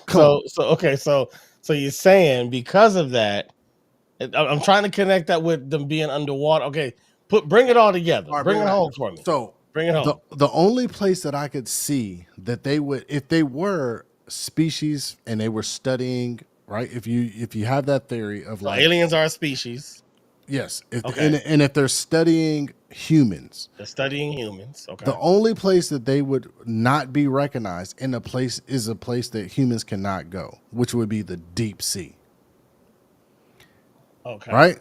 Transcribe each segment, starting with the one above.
Come on. So you're saying because of that, I'm trying to connect that with them being underwater. Okay, bring it all together. All right, Bring bring it it back. home for me. So Bring it the home. the only place that I could see that they would, if they were species and they were studying, right? If you have that theory of So like, aliens are a species. yes, if Okay, and if they're studying humans, they're studying humans. the Okay, only place that they would not be recognized in a place is a place that humans cannot go, which would be the deep sea, okay, right?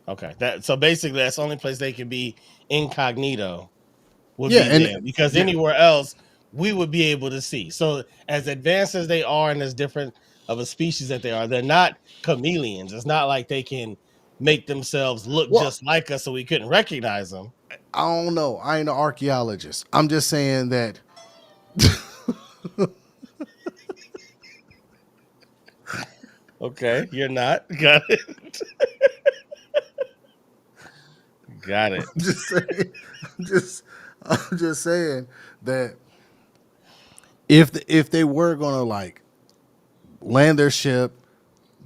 okay. That so basically that's the only place they could be incognito would Yeah, be and there because yeah, anywhere else we would be able to see. So as advanced as they are and as different of a species that they are, they're not chameleons. It's not like they can make themselves look well, just like us so we couldn't recognize them. I don't know. I ain't an archaeologist. I'm just saying that. Okay, you're not. Got it. Got it. I'm just saying. I'm just. I'm just saying that if they were gonna like land their ship,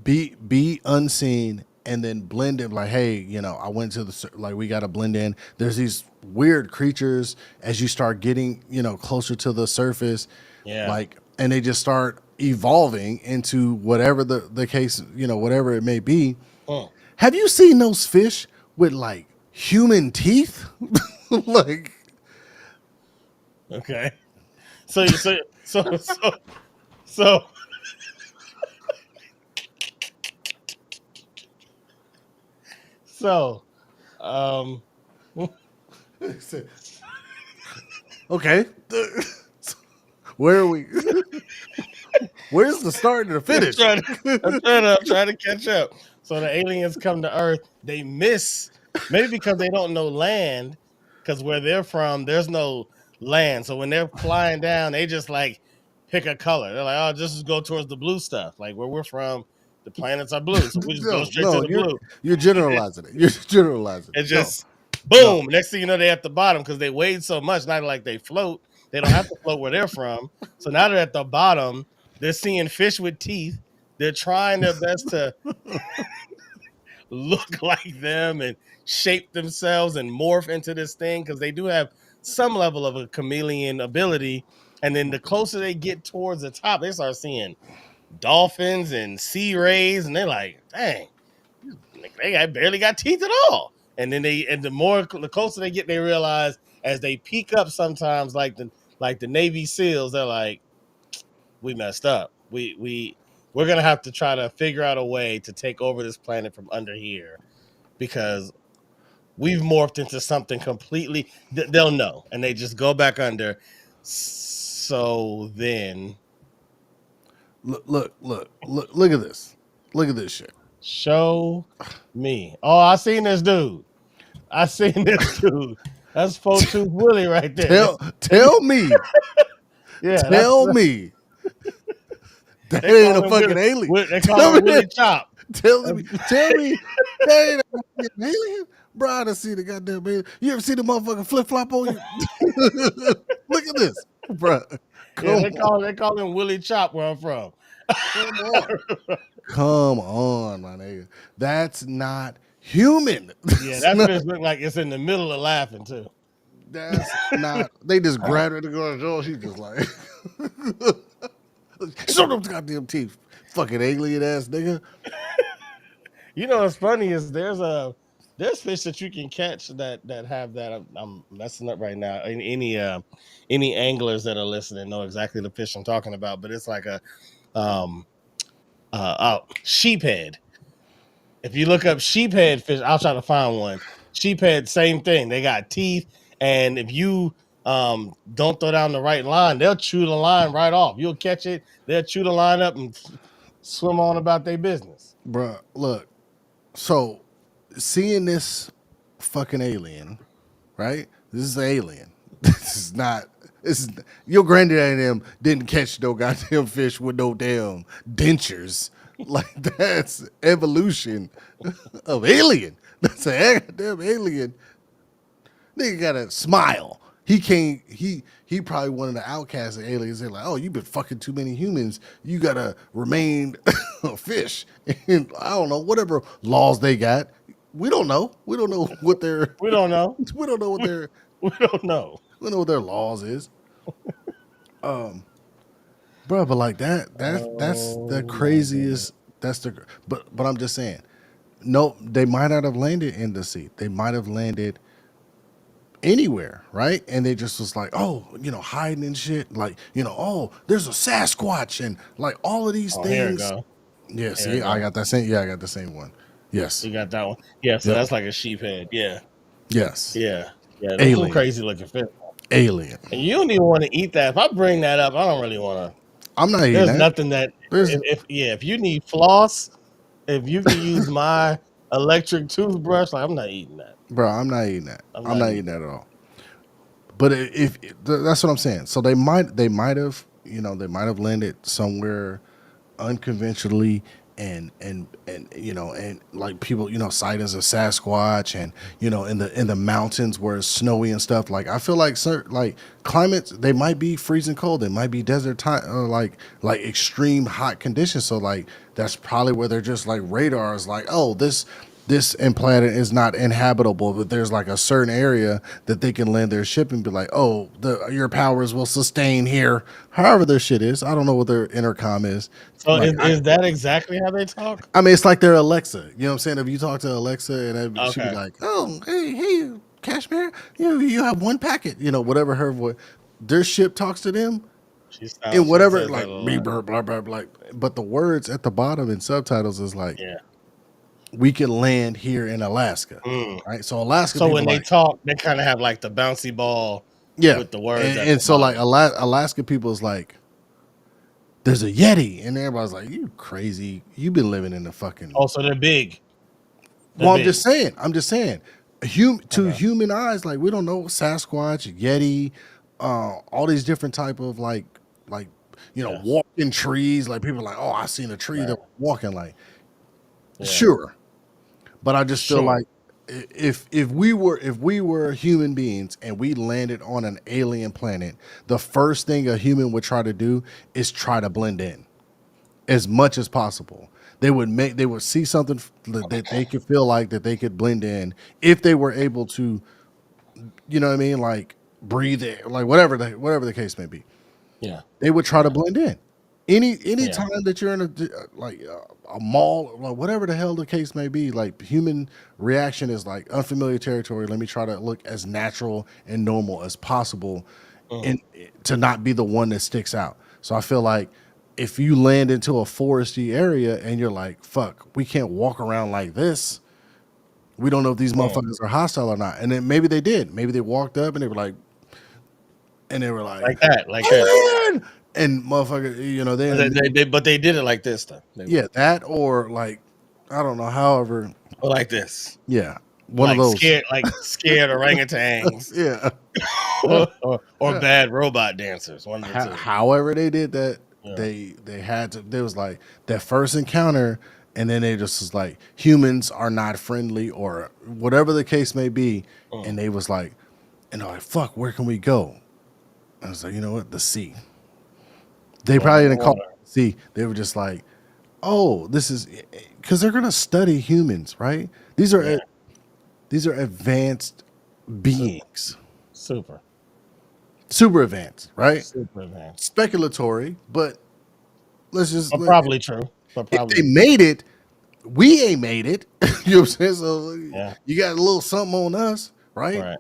be unseen, and then blend in, like, hey, I went to like, we got to blend in. There's these weird creatures as you start getting closer to the surface, Yeah. like, and they just start evolving into whatever the case, whatever it may be. Mm. Have you seen those fish with like human teeth? Like, Okay. So so so um okay, where are we? Where's the start and the I'm finish? trying to I'm trying to catch up. So the aliens come to Earth, they miss maybe because they don't know land, because where they're from, there's no land. So when they're flying down, they just like pick a color. They're like, oh, just go towards the blue stuff. Like where we're from, the planets are blue. So we just go No, straight to no, the blue. you're generalizing it. You're generalizing it. And No, just no. boom. Next thing you know, they're at the bottom because they weighed so much, not like they float. They don't have to float where they're from. So now they're at the bottom. They're seeing fish with teeth. They're trying their best to look like them and shape themselves and morph into this thing because they do have some level of a chameleon ability. And then the closer they get towards the top, they start seeing dolphins and sea rays, and they're like, dang, barely got teeth at all. And then the closer they get, they realize as they peek up sometimes, like the Navy SEALs, they're like, we messed up. We're gonna have to try to figure out a way to take over this planet from under here because we've morphed into something completely. They'll know, and they just go back under. So then, Look at this. Look at this shit. show me. Oh, I seen this dude. I seen this dude. That's Four Tooth Willie right there. Tell me, Yeah, that's tell me that they ain't call a him fucking Willie. alien. They call Tell him me Willie Chop. tell me that ain't a fucking alien. Bro, I done see the goddamn alien. You ever see the motherfucking flip flop on you? Look at this, bro. Yeah, Come on, they call him Willie Chop where I'm from. come on, come on, my nigga. That's not human. Yeah, That's that not. fish look like it's in the middle of laughing too. That's not. They just grabbed her to go to jail. She just like, show them goddamn teeth, fucking alien ass nigga. You know what's funny is there's fish that you can catch that have that. I'm messing up right now. Any anglers that are listening know exactly the fish I'm talking about. But it's like a um sheephead. If you look up sheephead fish, I'll try to find one. Sheephead, same thing. They got teeth, and if you don't throw down the right line, they'll chew the line right off. You'll catch it, they'll chew the line up and swim on about their business. Bruh, look. So, seeing this fucking alien, right? This is an alien. This is not. This is your granddaddy and them didn't catch no goddamn fish with no damn dentures. Like, that's evolution of alien. That's a goddamn alien. Nigga got a smile. He can't. He probably one of the outcasts of aliens. They're like, oh, you've been fucking too many humans. You gotta remain a fish. And I don't know whatever laws they got. We don't know. We don't know what their. We don't know. We don't know what their. We don't know. We don't know what their laws is. Bro, but like that's the craziest. That's the. But I'm just saying. No, they might not have landed in the sea. They might have landed anywhere, right? And they just was like, oh, hiding and shit. Like, oh, there's a Sasquatch and like all of these Oh, here we things. go. Yeah, Here see, we I go. got that same. Yeah, I got the same one. Yes, You got that one. Yeah, so Yep. that's like a sheep head. Yeah. yes. Yeah. Yeah. That's some Alien, crazy looking fish. alien. And you don't even want to eat that. If I bring that up, I don't really want to. I'm not eating There's that. nothing that There's if you need floss, if you can use my electric toothbrush, like I'm not eating that. bro. I'm not eating that. I'm I'm not not eating that at all. But that's what I'm saying. So they might have they might have landed somewhere unconventionally and like people cite as a Sasquatch and in the mountains where it's snowy and stuff. Like I feel like certain like climates they might be freezing cold, they might be desert time or like extreme hot conditions. So like that's probably where they're just like radars like, oh, this planet is not inhabitable, but there's like a certain area that they can land their ship and be like, oh, your powers will sustain here. However their shit is. I don't know what their intercom is. So Like, is that exactly how they talk? I mean, it's like their Alexa. You know what I'm saying? If you talk to Alexa and she'd be Okay. like, oh, hey, Cashmere, you have one packet. Whatever her voice. Their ship talks to them She sounds and she whatever, says like, that a me, lot. blah, blah, blah. But the words at the bottom in subtitles is like, Yeah. we can land here in Alaska. Mm. Right? So Alaska So people when they like, talk, they kind of have like the bouncy ball yeah. with the words And, at and the so like bottom. Alaska people is like, there's a Yeti. And everybody's like, you crazy. You've been living in the fucking. Oh, so they're big. They're Well, big. I'm just saying. To Okay. human eyes, like we don't know Sasquatch, Yeti, all these different type of like Yeah. walking trees. Like people are like, oh, I seen a tree that Right. was walking. Like, Yeah. sure, but I just feel Sure. like if we were human beings and we landed on an alien planet, the first thing a human would try to do is try to blend in as much as possible. They would see something that they could feel like that they could blend in if they were able to, you know what I mean, like breathe it, like whatever the case may be. Yeah. They would try to blend in. Any Yeah. time that you're in a mall, like whatever the hell the case may be, like human reaction is like unfamiliar territory. Let me try to look as natural and normal as possible, Mm. and to not be the one that sticks out. So I feel like if you land into a foresty area and you're like, fuck, we can't walk around like this. We don't know if these Mm. motherfuckers are hostile or not. And then maybe they did. Maybe they walked up and they were like, Like that. Like this. alien! And motherfucker, But they did it like this though. yeah, that or like, I don't know, however, Or like this. yeah, one of those. Scared orangutans Yeah. or bad robot dancers. One of the two. However they did that, Yeah. they had to. There was like that first encounter, and then they just was like humans are not friendly or whatever the case may be, and they was like, and they're like, fuck, where can we go? I was like, you know what, the sea. They probably didn't call it the sea. They were just like, oh, this is because they're gonna study humans, right? These are Yeah. these are advanced beings, Super. super advanced, right? Super advanced. Speculatory, but let's just But probably true. But if probably they made it, we ain't made it. You know what I'm saying? So Yeah. you got a little something on us, right? right.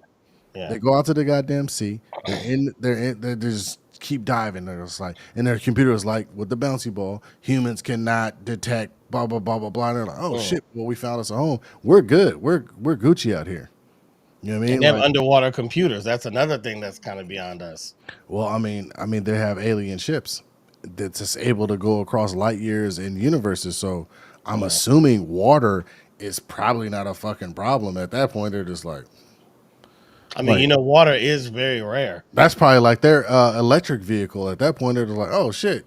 Yeah. They go out to the goddamn sea. They just keep diving. They're just like, and their computer is like, with the bouncy ball, humans cannot detect blah blah blah blah blah. And they're like, oh shit, well we found us a home. We're good. We're Gucci out here. You know what I mean? And they have Like, underwater computers. That's another thing that's kind of beyond us. well, I mean, they have alien ships that's just able to go across light years in universes. So I'm assuming water is probably not a fucking problem at that point. They're just like, I mean, Like- water is very rare. that's probably like their electric vehicle. At that point, they're just like, oh shit,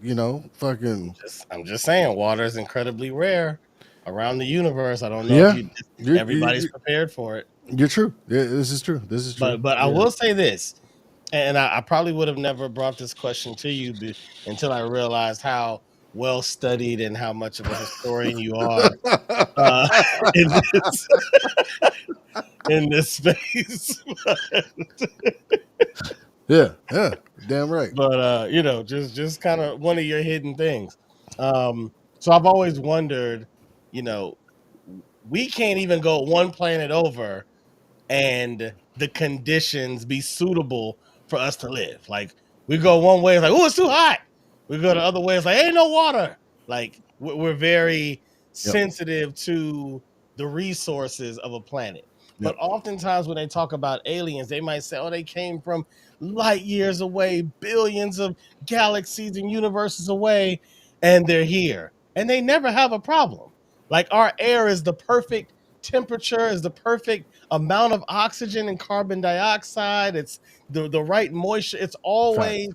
fucking I'm just saying, water is incredibly rare around the universe. I don't know Yeah. if You're- everybody's you're- prepared for it. you're true. Yeah, this is true. This is true. But I Yeah. will say this: And I probably would have never brought this question to you until I realized how well studied and how much of a historian you are uh, in this in this space. Yeah, yeah, damn right. But just kind of one of your hidden things. So I've always wondered, you know, we can't even go one planet over and the conditions be suitable for us to live. Like we go one way, it's like, oh, it's too hot. We go the other way, it's like, ain't no water. Like we're very Yep, sensitive to the resources of a planet. But yep, oftentimes when they talk about aliens, they might say, oh, they came from light years away, billions of galaxies and universes away, and they're here. And they never have a problem. Like our air is the perfect temperature, is the perfect amount of oxygen and carbon dioxide. It's the right moisture. It's facts. always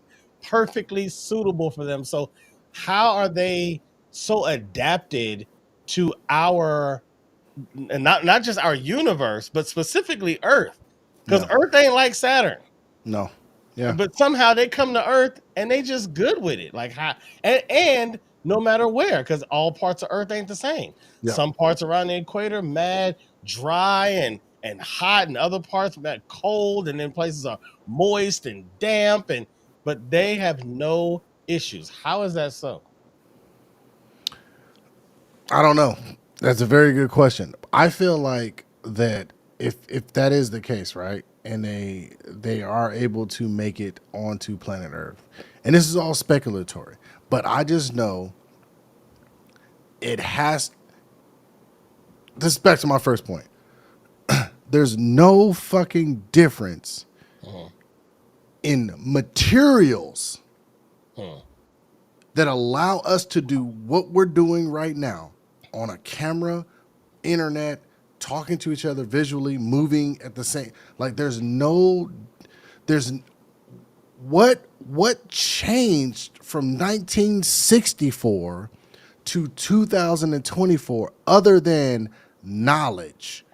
perfectly suitable for them. So how are they so adapted to our, and not just our universe, but specifically Earth? Because Yeah, Earth ain't like Saturn. no, yeah, But somehow they come to Earth and they just good with it. Like how, and no matter where, because all parts of Earth ain't the same. yeah. Some parts around the equator mad dry and hot, and other parts mad cold, and then places are moist and damp, and but they have no issues. How is that so? I don't know. That's a very good question. I feel like that if that is the case, right, and they are able to make it onto planet Earth, and this is all speculatory, but I just know it has. This is back to my first point. There's no fucking difference Mhm, in materials mhm, that allow us to do what we're doing right now on a camera, internet, talking to each other visually, moving at the same, like there's what changed from 1964 to 2024 other than knowledge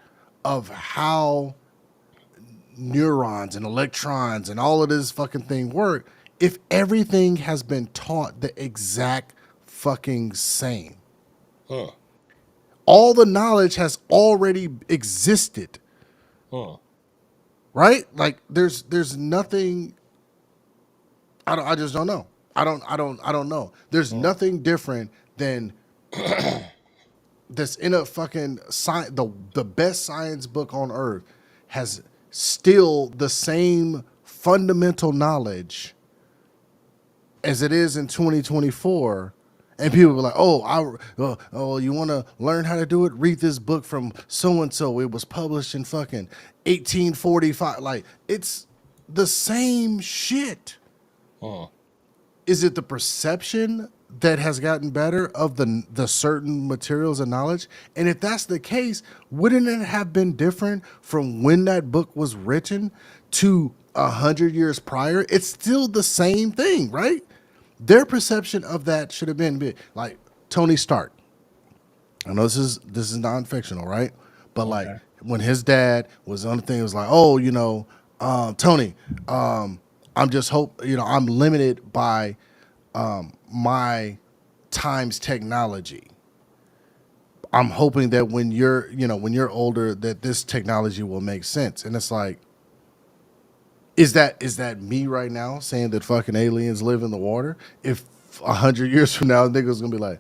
of how neurons and electrons and all of this fucking thing work, if everything has been taught the exact fucking same. mhm, All the knowledge has already existed, mhm, right? Like there's nothing. I just don't know. I don't know. There's mhm, nothing different than this in a fucking science. The best science book on earth has still the same fundamental knowledge as it is in 2024. And people were like, oh, you want to learn how to do it? Read this book from so and so. It was published in fucking 1845. Like, it's the same shit. mhm. Is it the perception that has gotten better of the certain materials and knowledge? And if that's the case, wouldn't it have been different from when that book was written to 100 years prior? It's still the same thing, right? Their perception of that should have been like Tony Stark. I know this is non-fictional, right? But like Okay. when his dad was on the thing, it was like, oh, Tony, I'm just I'm limited by my time's technology. I'm hoping that when you're older, that this technology will make sense. And it's like, is that me right now saying that fucking aliens live in the water? If 100 years from now, niggas gonna be like,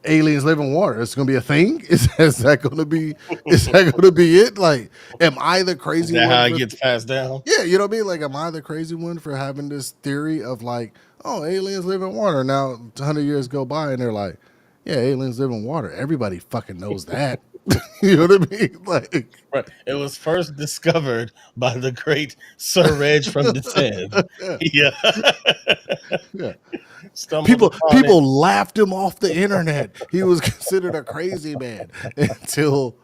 aliens live in water. It's gonna be a thing. Is that gonna be? Is that gonna be it? Like, am I the Is crazy that one how it for? gets passed down? Yeah, you know what I mean. Like, am I the crazy one for having this theory of like, oh, aliens live in water? Now, 100 years go by, and they're like, yeah, aliens live in water. Everybody fucking knows that. You know what I mean? Like, Right. It was first discovered by the great Sir Reg from the Sev. yeah, Yeah. yeah. Stumbled People upon it. people laughed him off the internet. He was considered a crazy man until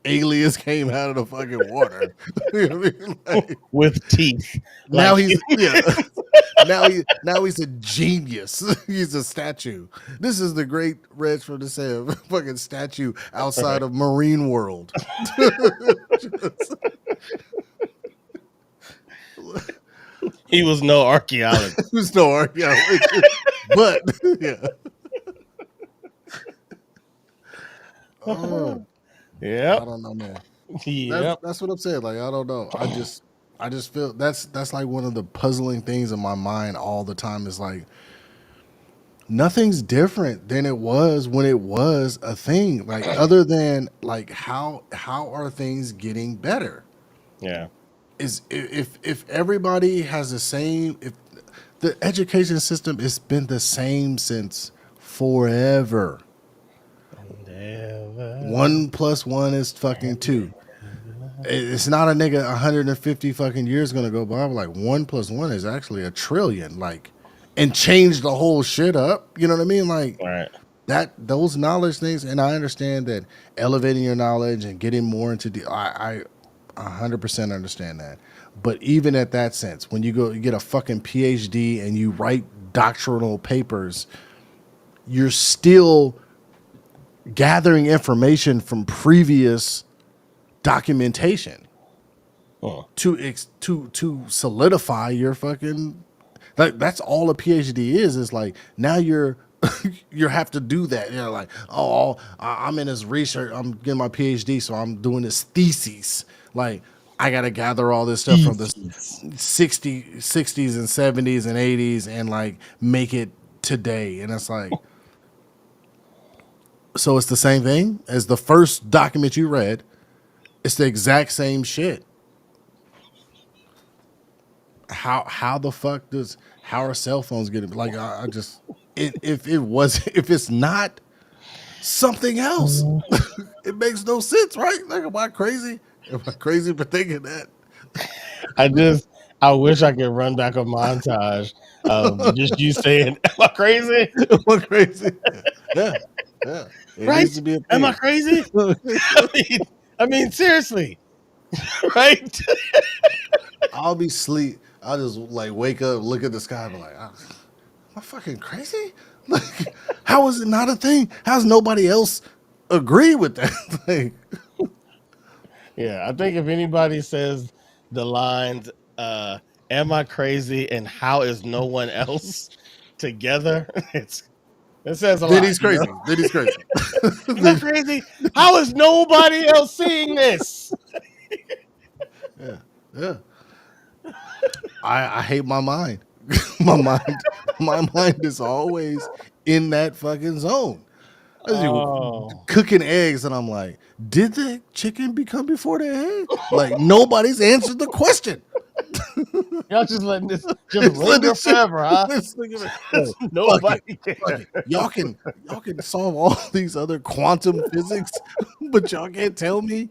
aliens came out of the fucking water. You know what I mean? Like, With teeth. now Like he's yeah. Now he's a genius. He's a statue. This is the great Reg from the Sand fucking statue outside right. of Marine World. He was no archaeologist. There's no archaeologist, but yeah. Oh, I Yep. don't know, man. Yep. That's what I'm saying. Like I don't know. I just feel that's like one of the puzzling things in my mind all the time. Is like nothing's different than it was when it was a thing. Like other than like how are things getting better? Yeah. Is if everybody has the same, if the education system has been the same since forever. Never. 1 + 1 is fucking 2. It's not a nigga 150 fucking years gonna go by. Like 1 + 1 is actually a trillion. Like, and change the whole shit up. You know what I mean? Like Right. that, those knowledge things. And I understand that elevating your knowledge and getting more into the, I 100% understand that. But even at that sense, when you go you get a fucking PhD and you write doctrinal papers, you're still gathering information from previous documentation Huh. to solidify your fucking, that's all a PhD is like now you're you have to do that. You're like, oh, I'm in this research, I'm getting my PhD, so I'm doing this thesis. Like I gotta gather all this stuff from the Theses. 60s and 70s and 80s and like make it today. And it's like, so it's the same thing as the first document you read. It's the exact same shit. How the fuck does, how are cell phones getting, like I just, if it was, if it's not something else, it makes no sense, right? Like am I crazy? Am I crazy for thinking that? I wish I could run back a montage of just you saying, "Am I crazy?" Am I crazy? Yeah, yeah. It Right? needs to be a Am I thing. crazy? I mean, seriously, right? I'll be sleep. I'll just like wake up, look at the sky, and be like, am I fucking crazy? Like, how is it not a thing? How's nobody else agree with that? Like, Yeah, I think if anybody says the lines, "Am I crazy?" and "How is no one else together?" It says a then lot. he's crazy. Then he's crazy. Am I crazy? How is nobody else seeing this? Yeah, yeah. I hate my mind. my mind, my mind is always in that fucking zone. I do Oh, cooking eggs, and I'm like, did the chicken become before the egg? Like nobody's answered the question. y'all just letting this just It's like linger this shit. forever, huh? It's like, yo, fuck it, Nobody fuck cares. it. Y'all can solve all these other quantum physics, but y'all can't tell me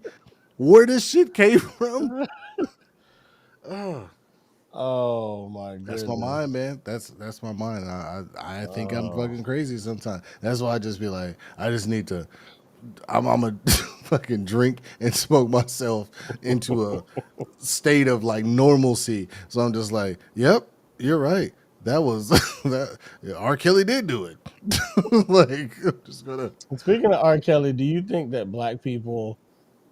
where this shit came from. Oh, Oh my that's my goodness. mind, man. That's my mind. I think I'm Oh, fucking crazy sometimes. That's why I just be like, I just need to. I'm a fucking drink and smoke myself into a state of like normalcy. So I'm just like, yep, you're right. That was that. Yeah, R. Kelly did do it. Like, I'm just gonna. speaking of R. Kelly, do you think that black people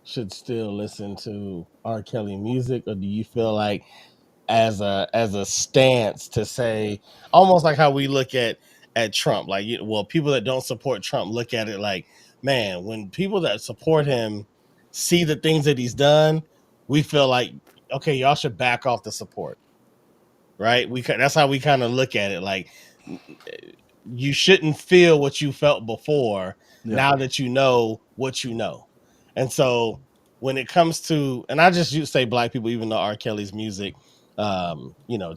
should still listen to R. Kelly music, or do you feel like as a stance to say almost like how we look at Trump, like well, people that don't support Trump look at it like, man, when people that support him see the things that he's done, we feel like, okay, y'all should back off the support, right? That's how we kind of look at it, like you shouldn't feel what you felt before Yeah, now that you know what you know. And so when it comes to, and I just say black people, even though R. Kelly's music,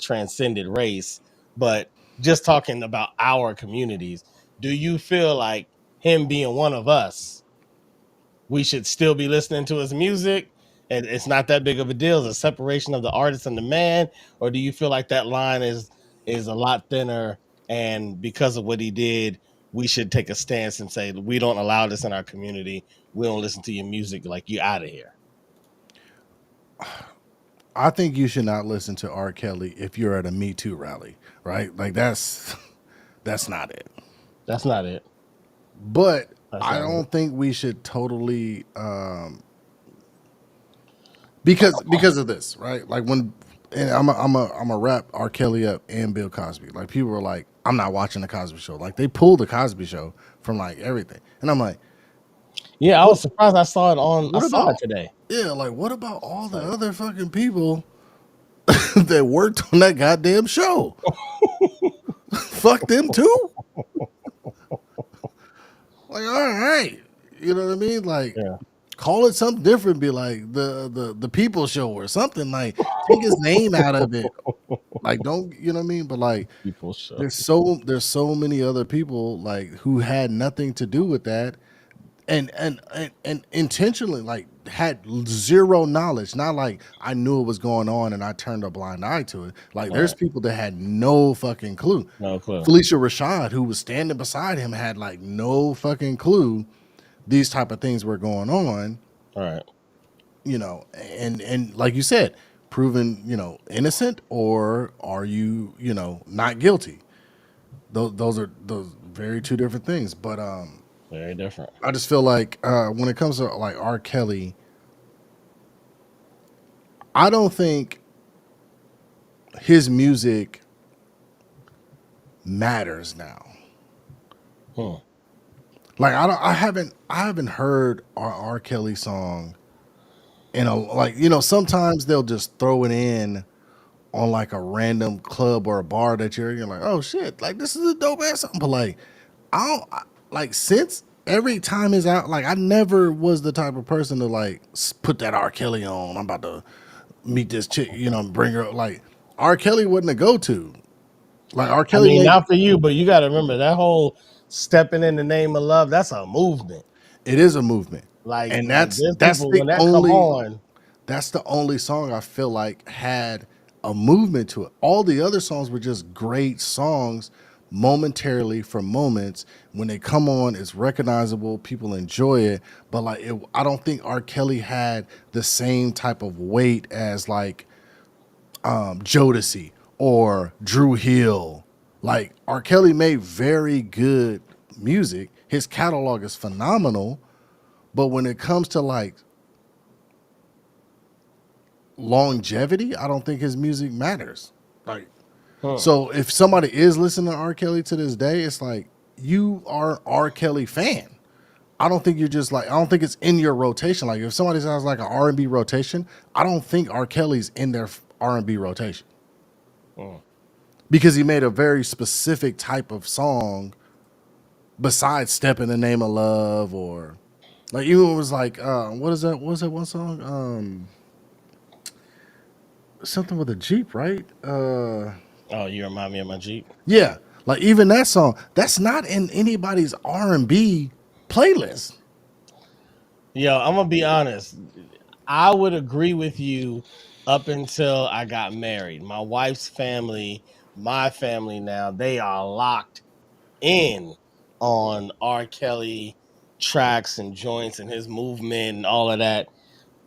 transcended race, but just talking about our communities, do you feel like him being one of us, we should still be listening to his music? And it's not that big of a deal. It's a separation of the artist and the man, or do you feel like that line is a lot thinner, and because of what he did, we should take a stance and say we don't allow this in our community. We don't listen to your music. Like you out of here. I think you should not listen to R. Kelly if you're at a Me Too rally, right? Like that's that's not it. That's not it. But That's I not it. don't think we should totally because of this, right? Like when and I'm a rap R. Kelly up and Bill Cosby. Like people were like, I'm not watching the Cosby Show. Like they pulled the Cosby Show from like everything, and I'm like, Yeah, I what? was surprised. I saw it on. I What saw about? it today. Yeah, like what about all It's the like, other fucking people that worked on that goddamn show? Fuck them too. Like all right, you know what I mean? Like yeah, call it something different. Be like the People Show or something. Like take his name out of it. Like don't you know what I mean? But like people show. there's so many other people like who had nothing to do with that and intentionally like had zero knowledge. Not like I knew it was going on and I turned a blind eye to it. Like All there's right, people that had no fucking clue. no clue. Felicia Rashad, who was standing beside him, had like no fucking clue these type of things were going on. All right, And like you said, proven innocent, or are you not guilty? Those are those very two different things. But very different. I just feel like when it comes to like R. Kelly, I don't think his music matters now. Hmm. Like I haven't heard R. Kelly song in a like sometimes they'll just throw it in on like a random club or a bar that you're like, oh shit, like this is a dope ass song. But like like since every time is out, like I never was the type of person to like put that R. Kelly on. I'm about to meet this chick, bring her like R. Kelly wasn't a go to. Like R. I Kelly mean, made not for you, but you got to remember that whole stepping in the name of love. That's a movement. it is a movement. And Like that's there's that's people the when that come only on. that's the only song I feel like had a movement to it. All the other songs were just great songs momentarily for moments. When they come on, it's recognizable, people enjoy it. But like I don't think R. Kelly had the same type of weight as like Jodeci or Drew Hill. Like R. Kelly made very good music. His catalog is phenomenal. But when it comes to like longevity, I don't think his music matters. Like, Huh. so if somebody is listening to R. Kelly to this day, it's like you are an R. Kelly fan. I don't think you're just like I don't think it's in your rotation. Like if somebody sounds like an R&B rotation, I don't think R. Kelly's in their R&B rotation Huh. because he made a very specific type of song besides "Step in the Name of Love" or like even it was like what is that? What was that one song? Something with a Jeep, right? Oh, you remind me of my Jeep. Yeah, like even that song, that's not in anybody's R&B playlist. Yo, I'm gonna be honest. I would agree with you up until I got married. My wife's family, my family now, they are locked in on R. Kelly tracks and joints and his movement and all of that,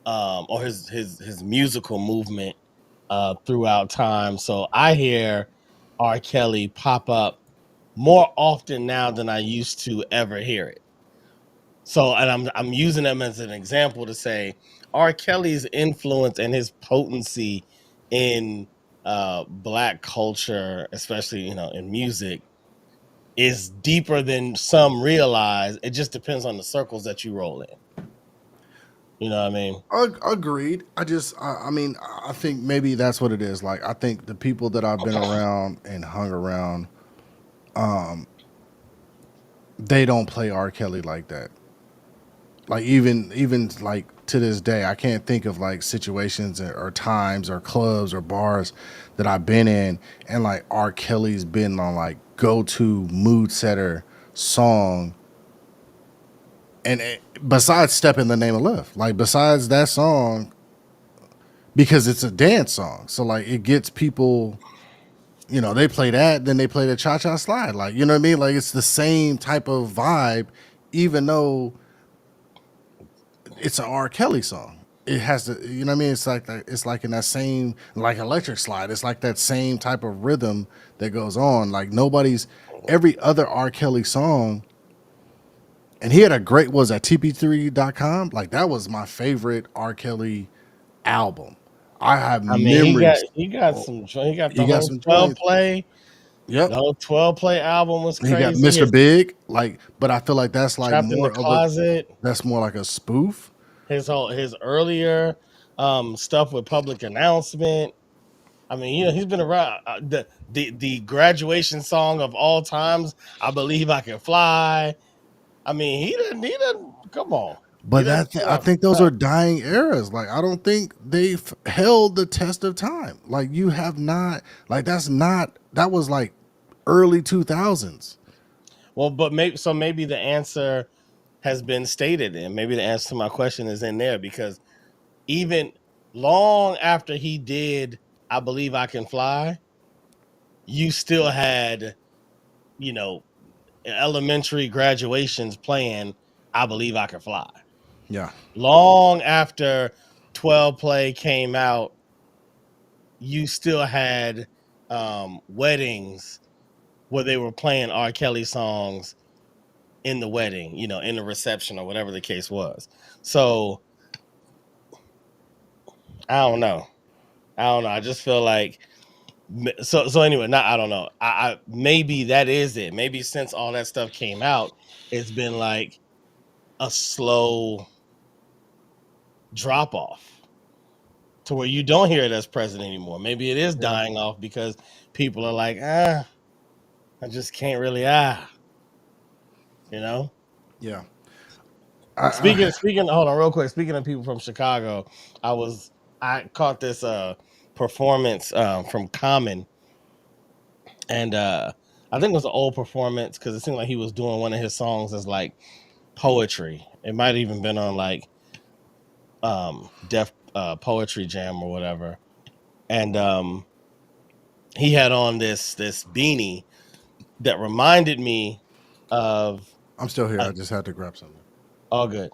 or his musical movement throughout time. So I hear R. Kelly pop up more often now than I used to ever hear it. So, and I'm using them as an example to say R. Kelly's influence and his potency in black culture, especially in music, is deeper than some realize. It just depends on the circles that you roll in. You know what I mean? Agreed. I mean, I think maybe that's what it is. Like, I think the people that I've been around and hung around, they don't play R. Kelly like that. Like even like to this day, I can't think of like situations or times or clubs or bars that I've been in and like R. Kelly's been on like go to mood setter song. And besides "Step in the Name of Love," like besides that song, because it's a dance song, so like it gets people. They play that, then they play the Cha Cha Slide. Like you know what I mean? Like it's the same type of vibe, even though it's an R. Kelly song. It has to, you know what I mean? It's like it's like in that same like Electric Slide. It's like that same type of rhythm that goes on. Like nobody's every other R. Kelly song. And he had a great was at TP3.com. Like that was my favorite R. Kelly album. I have I mean, memories. he got Oh, some he got he the got whole some 12 joints. play. Yep. The whole 12 play album was He got crazy. Mr. His Big, like, but I feel like that's like Trapped in the more of a Closet, that's more like a spoof. his earlier stuff with Public Announcement. I mean, he's been around. The graduation song of all times, I Believe I Can Fly. I mean, he didn't come on. He But doesn't put I out think those stuff. are dying eras. Like I don't think they've held the test of time. Like you have not. Like that was like early 2000s. Well, but maybe the answer has been stated, and maybe the answer to my question is in there because even long after he did I Believe I Can Fly, you still had, you know, elementary graduations playing I Believe I Can Fly. Yeah. Long after 12 play came out, you still had weddings where they were playing R. Kelly songs in the wedding, in the reception or whatever the case was. So I don't know. I just feel like so anyway, not I don't know. I maybe that is it. Maybe since all that stuff came out, it's been like a slow drop off to where you don't hear it as present anymore. Maybe it is dying off because people are like, I just can't really you know. Yeah. Speaking, hold on real quick. Speaking of people from Chicago, I caught this performance from Common, and I think it was an old performance because it seemed like he was doing one of his songs as like poetry. It might have even been on like Def Poetry Jam or whatever. And he had on this beanie that reminded me of I'm still here. I just had to grab something. all good.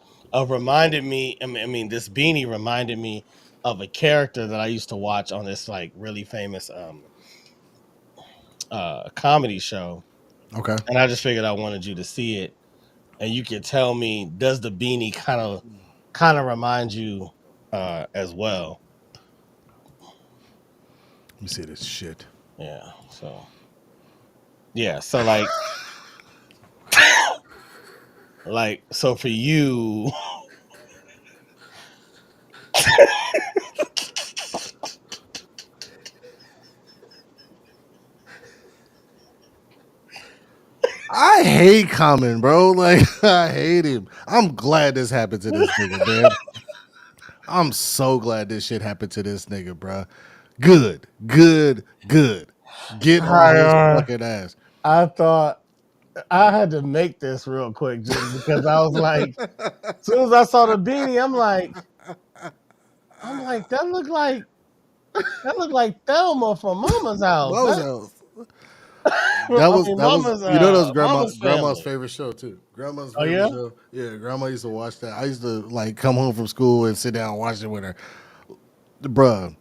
Reminded me. I mean, this beanie reminded me of a character that I used to watch on this like really famous comedy show, Okay. and I just figured I wanted you to see it, and you can tell me, does the beanie kind of remind you as well? Let me see this shit. Yeah. So like so for you. I hate Common, bro. Like I hate him. I'm glad this happened to this nigga, man. I'm so glad this shit happened to this nigga, bro. Good, good, good. Get on his fucking ass. I thought I had to make this real quick just because I was like, as soon as I saw the beanie, I'm like, that looked like Thelma from Mama's house. What was that? That was Mama's you know that was Mama's grandma's family. favorite show too. Grandma's Oh favorite yeah, show. Yeah, grandma used to watch that. I used to like come home from school and sit down and watch it with her. Bruh,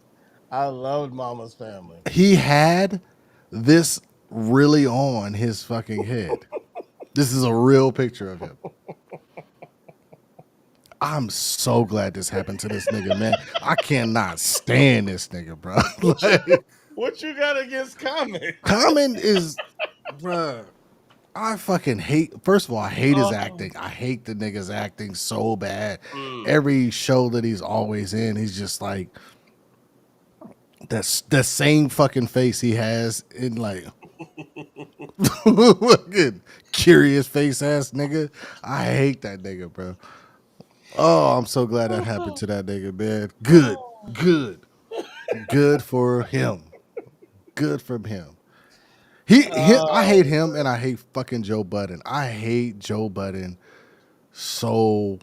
I loved Mama's Family. he had this really on his fucking head. This is a real picture of him. I'm so glad this happened to this nigga, man. I cannot stand this nigga, bro. Like, What you got against Common? Common is, bruh. I fucking hate. First of all, I hate his acting. I hate the nigga's acting so bad. Every show that he's always in, he's just like that's the same fucking face he has in like fucking curious face ass nigga. I hate that nigga, bro. Oh, I'm so glad that happened to that nigga, man. Good, good, good for him. Good from him. I hate him, and I hate fucking Joe Budden. I hate Joe Budden so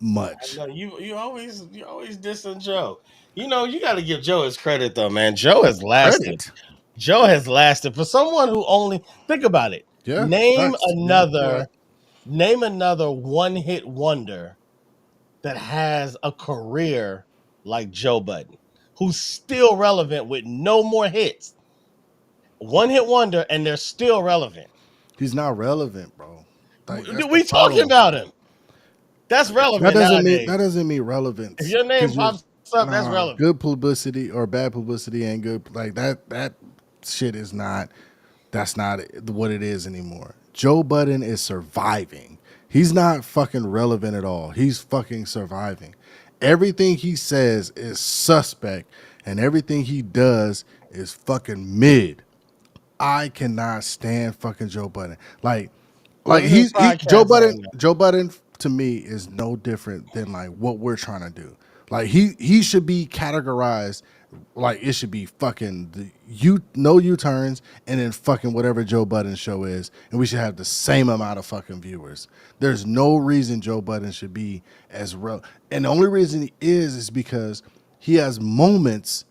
much. No, you always dissing Joe. You got to give Joe his credit though, man. Joe has lasted. Credit. Joe has lasted for someone who only think about it. Yeah. Name Facts. Yeah, you're right. another one hit wonder that has a career like Joe Budden, who's still relevant with no more hits. One hit wonder, and they're still relevant. He's not relevant, bro. Like that's the We talking problem. about him. That's relevant nowadays. That doesn't mean relevance. If your name 'Cause you're- pops Stuff that's Nah, relevant. good publicity or bad publicity ain't good. Like that shit is not. That's not what it is anymore. Joe Budden is surviving. He's not fucking relevant at all. He's fucking surviving. Everything he says is suspect, and everything he does is fucking mid. I cannot stand fucking Joe Budden. Like What is his he Joe podcast Budden on now? Joe Budden to me is no different than like what we're trying to do. Like he should be categorized like it should be fucking no U-turns and then fucking whatever Joe Budden show is, and we should have the same amount of fucking viewers. There's no reason Joe Budden should be as real. And the only reason he is because he has moments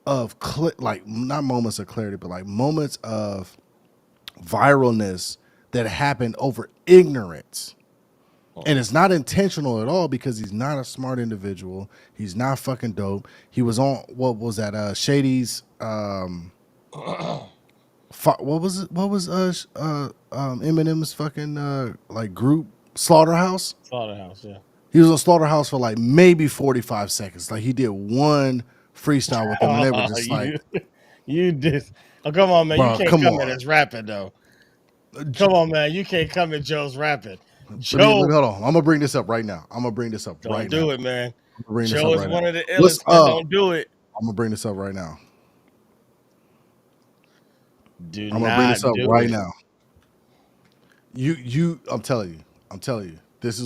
of like not moments of clarity, but like moments of viralness that happened over ignorance. And it's not intentional at all because he's not a smart individual. He's not fucking dope. He was on what was that? Shady's what was it? What was Eminem's fucking like group Slaughterhouse? Slaughterhouse, yeah. He was on Slaughterhouse for like maybe 45 seconds. Like he did one freestyle with them, and they were just like, you just. Oh, come on, man. You bro, can't come come at on. us rapping though. Come on, man. You can't come at Joe's rapping. Let me, Joe, hold on. I'm gonna bring this up right now. I'm gonna bring this up don't right do now. it, man. I'm gonna bring this Joe up is right one now. of the What's illest, man. up? Don't do it. I'm gonna bring this up right now. Do I'm gonna not bring this up do right it. now. I'm telling you, this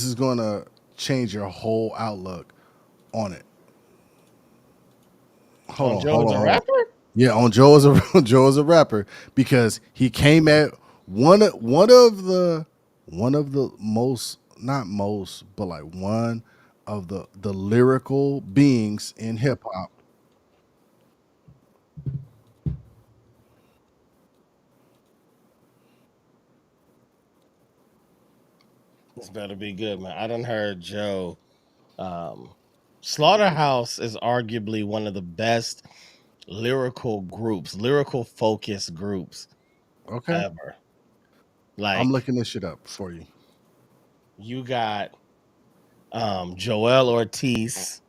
is gonna change your whole outlook on it. Hold on, Joe hold is on, a hold on. rapper? Yeah, on Joe as a Joe as a rapper because he came at one of the most, not most, but like one of the lyrical beings in hip hop. This better be good, man. I done heard Joe. Um, Slaughterhouse is arguably one of the best lyrical focused groups Okay, ever. I'm Like looking this shit up for you. you got Joel Ortiz,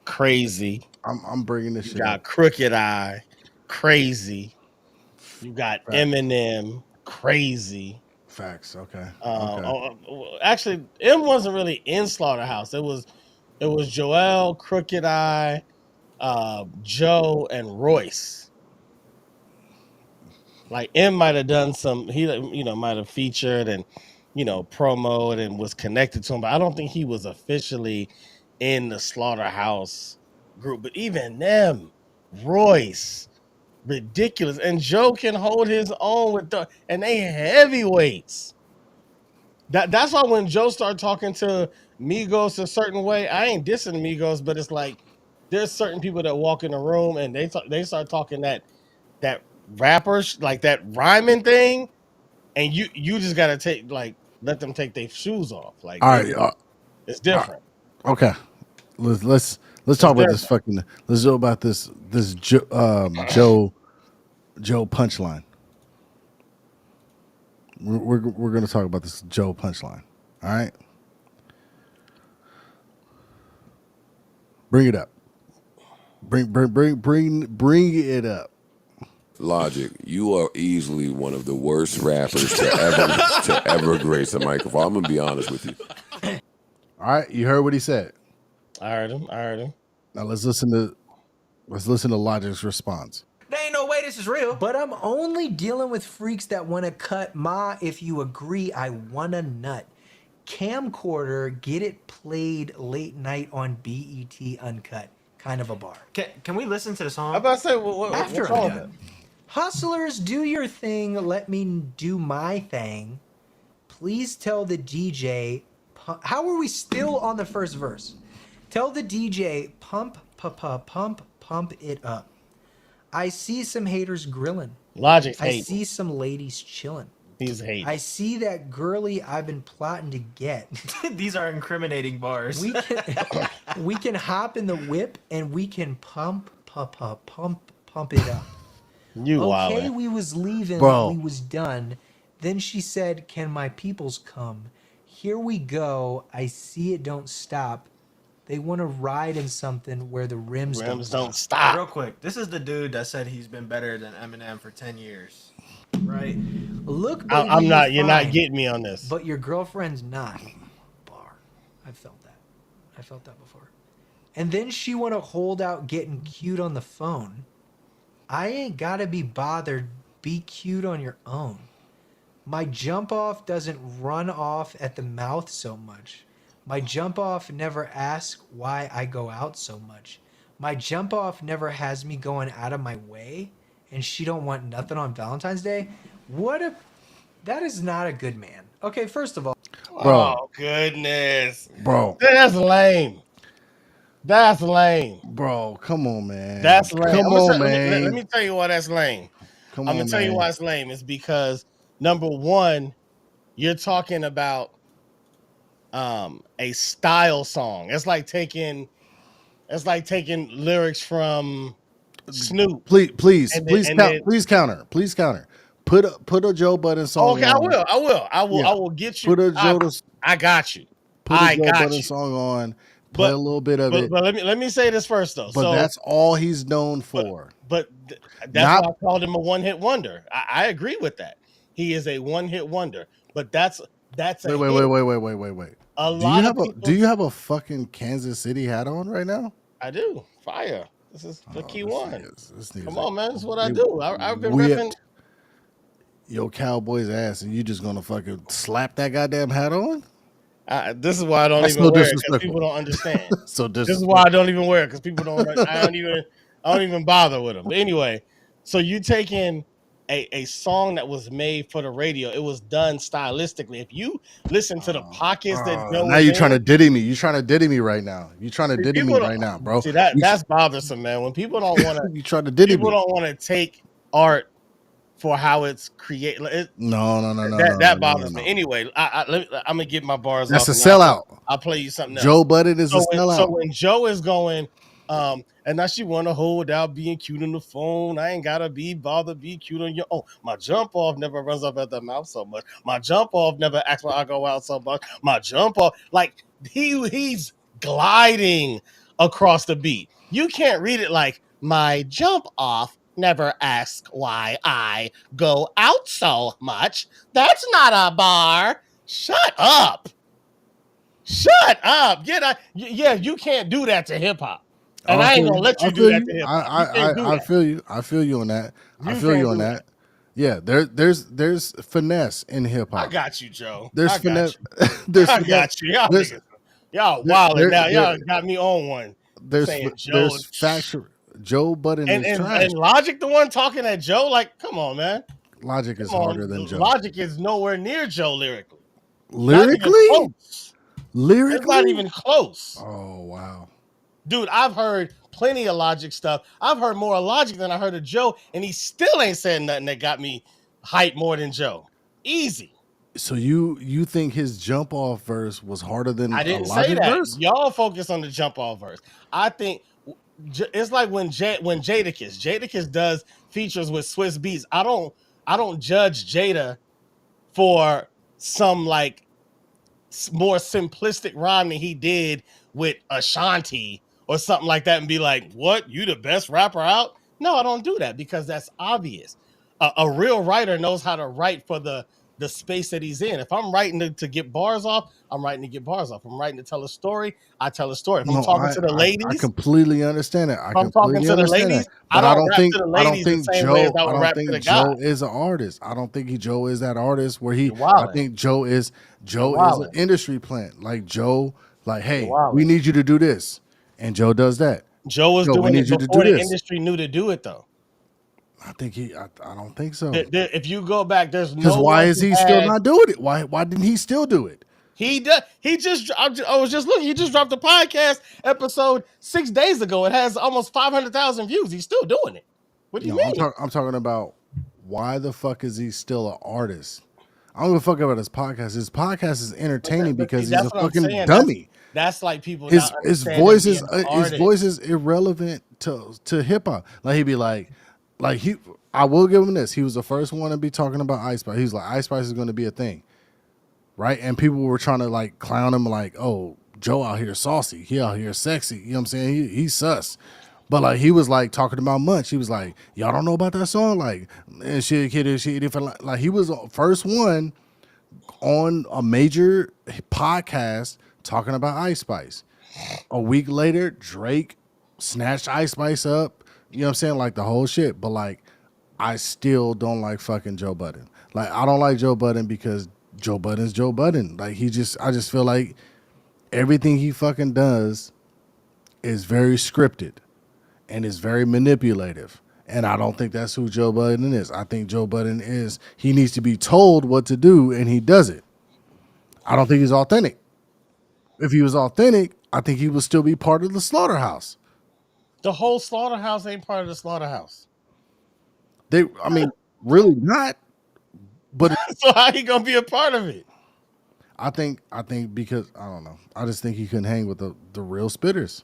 crazy. I'm bringing this You shit up. got Crooked Eye, crazy. You got Facts. Eminem, crazy. Facts. Okay. Okay. Actually, M wasn't really in Slaughterhouse. It was Joel, Crooked Eye, Joe, and Royce. Like M might have done some. He might have featured and promoted and was connected to him, but I don't think he was officially in the Slaughterhouse group. But even them, Royce, ridiculous, and Joe can hold his own with and they heavyweights. That's why when Joe started talking to Migos a certain way, I ain't dissing Migos, but it's like there's certain people that walk in the room and they start talking that rappers like that rhyming thing, and you just gotta let them take their shoes off. Like All right. it's Uh, different. okay. Let's It's talk about this different. fucking. Let's talk about this Joe punchline. We're gonna talk about this Joe punchline. All right. Bring it up. Bring it up. Logic, you are easily one of the worst rappers to ever grace a microphone. I'm gonna be honest with you. All right. You heard what he said. I heard him. Now let's listen to Logic's response. There ain't no way this is real. But I'm only dealing with freaks that want to cut ma. If you agree, I want a nut. Camcorder, get it played late night on BET Uncut. Kind of a bar. Can we listen to the song? I'm about to say what's After wrong I'm with done. it? Hustlers, do your thing. Let me do my thing. Please tell the DJ. How are we still on the first verse? Tell the DJ, pump it up. I see some haters grilling. Logic's I hating. see some ladies chilling. He's hating. I see that girly I've been plotting to get. These are incriminating bars. We can hop in the whip and we can pump it up. You Okay, wildin'. we was leaving, Bro. we was done. Then she said, "Can my peoples come?" Here we go. I see it don't stop. They want to ride in something where the rims don't Rims don't stop. Real stop. quick, this is the dude that said he's been better than Eminem for 10 years. Right? Look, baby, I'm not. you're You're not fine, getting me on this. but your girlfriend's not. Bar. I felt that. I felt that before. And then she want to hold out getting cute on the phone. I ain't got to be bothered. Be cute on your own. My jump off doesn't run off at the mouth so much. My jump off never asks why I go out so much. My jump off never has me going out of my way, and she don't want nothing on Valentine's Day. That is not a good man. Okay, first of all, Bro. Oh goodness, Bro, that's lame. That's lame. bro, come on, man. That's lame. Come on, man. Let me tell you why that's lame. Come I'm on, gonna tell you man. why it's lame. It's because number one, you're talking about a style song. It's like taking lyrics from Snoop. Please And then- please counter. Put a Joe Budden song Okay, on. I will. Yeah. I will get you. Put a Joe I got you. Put I a Joe got Budden you. song on. Play But- a little bit of it. But let me say this first though. But So that's all he's known for. that's Not- why I called him a one-hit wonder. I agree with that. He is a one-hit wonder. But that's a Wait. hit. A Do lot you have of a people, do you have a fucking Kansas City hat on right now? I do. Fire. This is the key one. This nigga's Come like, on, man. This is what I they do. I've been whipped ripping. your Cowboys ass, and you just gonna fucking slap that goddamn hat on? This is why I don't That's even no wear it because disrespectful. people don't understand. So This is why I don't even wear it because people don't. I don't even bother with them. But anyway, so you taking a song that was made for the radio. It was done stylistically. If you listen to the pockets that Joe now was you're in, trying to diddy me. You're trying to diddy me right now. You're trying to See, diddy me people don't- right now, bro. see that's bothersome, man. When people don't want to, You trying to diddy people me? don't want to take art for how it's created. No. That bothers me. Anyway, I'm gonna get my bars. That's a off and sellout. I'll play you something else. Joe Budden is a So sellout. when Joe is going, and now she want to hold out being cute on the phone. I ain't gotta be cute on your own. My jump off never runs up at the mouth so much. My jump off never acts when I go out so much. My jump off, like he's gliding across the beat. You can't read it like my jump off never asks why I go out so much. That's not a bar. Shut up. Shut up. Get out. Yeah, you can't do that to hip hop. And I ain't gonna let you do that to hip hop. I feel you. I feel you on that. I You feel can't you on do that. Yeah, there's finesse in hip I hop. got you, Joe. There's I got finesse. you. There's I finesse. got you. Y'all There's- niggas. Y'all there- wildin' there- now. there- Y'all got me on one. saying Joe there's is- factual. Joe Budden And, is and, trash. and Logic, the one talking at Joe, like, come on, man. Logic is Come on. harder than Joe. Logic is nowhere near Joe lyrically. Not even Lyrically, close. lyrically, It's not even close. Oh wow. Dude, I've heard plenty of Logic stuff. I've heard more of Logic than I heard of Joe, and he still ain't said nothing that got me hyped more than Joe. Easy. So you think his jump off verse was harder than I a didn't say Logic that. verse? Y'all focus on the jump off verse. I think it's like when Jadakiss does features with Swiss Beats. I don't judge Jada for some like more simplistic rhyme than he did with Ashanti or something like that and be like, what, you the best rapper out? No, I don't do that because that's obvious. A real writer knows how to write for the space that he's in. If I'm writing to get bars off, I'm writing to get bars off. I'm writing to tell a story, I tell a story. If I'm talking to the ladies, I completely understand it. I if I'm talking completely to the understand ladies, that. I But don't rap to the ladies the same way as I would rap to the Joe guys. is an artist. I don't think Joe is that artist where he. You're wildin'. I think Joe is an wildin'. industry plant. Like Joe, like hey, You're wildin'. we need you to do this, and Joe does that. Joe was Yo, we doing need it you to before do the this. industry knew to do it, though. I think I don't think so. If you go back, there's Because no why one is who he still had- not doing it? Why didn't he still do it? He does. I was just looking. He just dropped a podcast episode 6 days ago. It has almost 500,000 views. He's still doing it. What do you No, mean? I'm talking about why the fuck is he still an artist? I don't give a fuck about his podcast. His podcast is entertaining But because that's he's a what I'm fucking saying. dummy. That's like people. His not his understanding voice is being an artist. irrelevant to hip hop. Like he'd be like he. I will give him this. He was the first one to be talking about Ice Spice. He was like, Ice Spice is going to be a thing, right? And people were trying to like clown him, like, oh, Joe out here saucy. He out here sexy. You know what I'm saying? He's sus. But like he was like talking about Munch. He was like, y'all don't know about that song? Like, and shit, kid, shit, if like he was the first one on a major podcast talking about Ice Spice. A week later, Drake snatched Ice Spice up. You know what I'm saying? Like the whole shit. But like, I still don't like fucking Joe Budden. Like, I don't like Joe Budden because Joe Budden's Joe Budden. Like, I just feel like everything he fucking does is very scripted and is very manipulative. And I don't think that's who Joe Budden is. I think Joe Budden he needs to be told what to do and he does it. I don't think he's authentic. If he was authentic, I think he would still be part of the Slaughterhouse. The whole Slaughterhouse ain't part of the Slaughterhouse. Really not. But So how he gonna be a part of it? I think because I don't know. I just think he couldn't hang with the real spitters.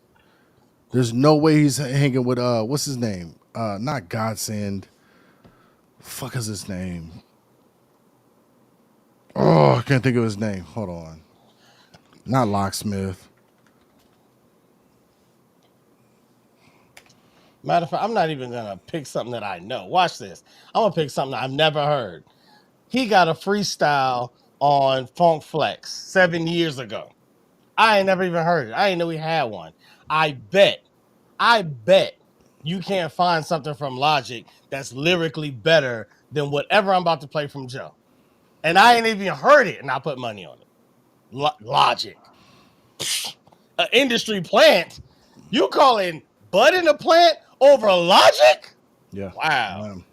There's no way he's hanging with what's his name? Not Godsend. Fuck is his name? Oh, I can't think of his name. Hold on. Not Locksmith. Matter of fact, I'm not even gonna pick something that I know. Watch this. I'm gonna pick something I've never heard. He got a freestyle on Funk Flex 7 years ago. I ain't never even heard it. I didn't know he had one. I bet you can't find something from Logic that's lyrically better than whatever I'm about to play from Joe. And I ain't even heard it, and I put money on it. Logic. An industry plant? You calling Budden a plant over Logic? Yeah. Wow.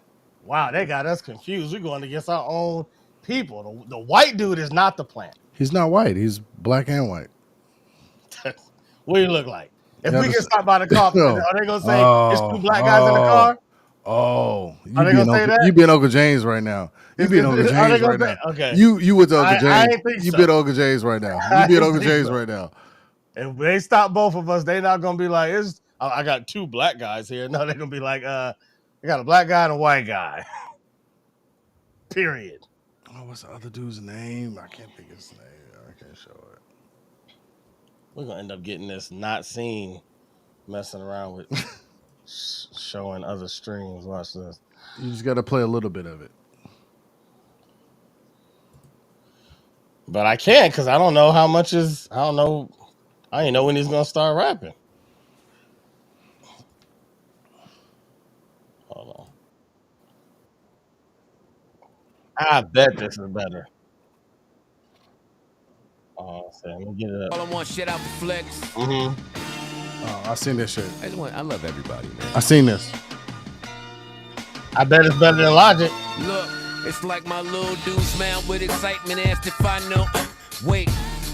Wow, they got us confused. We're going against our own people. The white dude is not the plant. He's not white. He's black and white. What do you look like? If Yeah, we get stopped by the car, No. are they gonna say it's two black guys in the car? Oh, Are they gonna say that? You being Uncle James right now. You being Uncle Are they James gonna right say- now. okay. You with Uncle I James. ain't think You so. being Uncle James right now. I You being ain't Uncle think James so. right now. If they stop both of us, they not gonna be like, I got two black guys here. No, they're gonna be like, I got a black guy and a white guy. Period. Oh, what's the other dude's name? I can't think of his name. I can't show it. We're gonna end up getting this not seen messing around with showing other streams. Watch this. You just got to play a little bit of it. But I can't because I don't know how much is. I don't know. I didn't know when he's gonna start rapping. Hold on. I bet this is better. Oh, so let me get it up. All I want, shit out the flex. Mm-hmm. Oh, I seen this shit. I love everybody, man. I seen this. I bet it's better than Logic. Look, it's like my little dude smiled with excitement, asked if I know. Wait,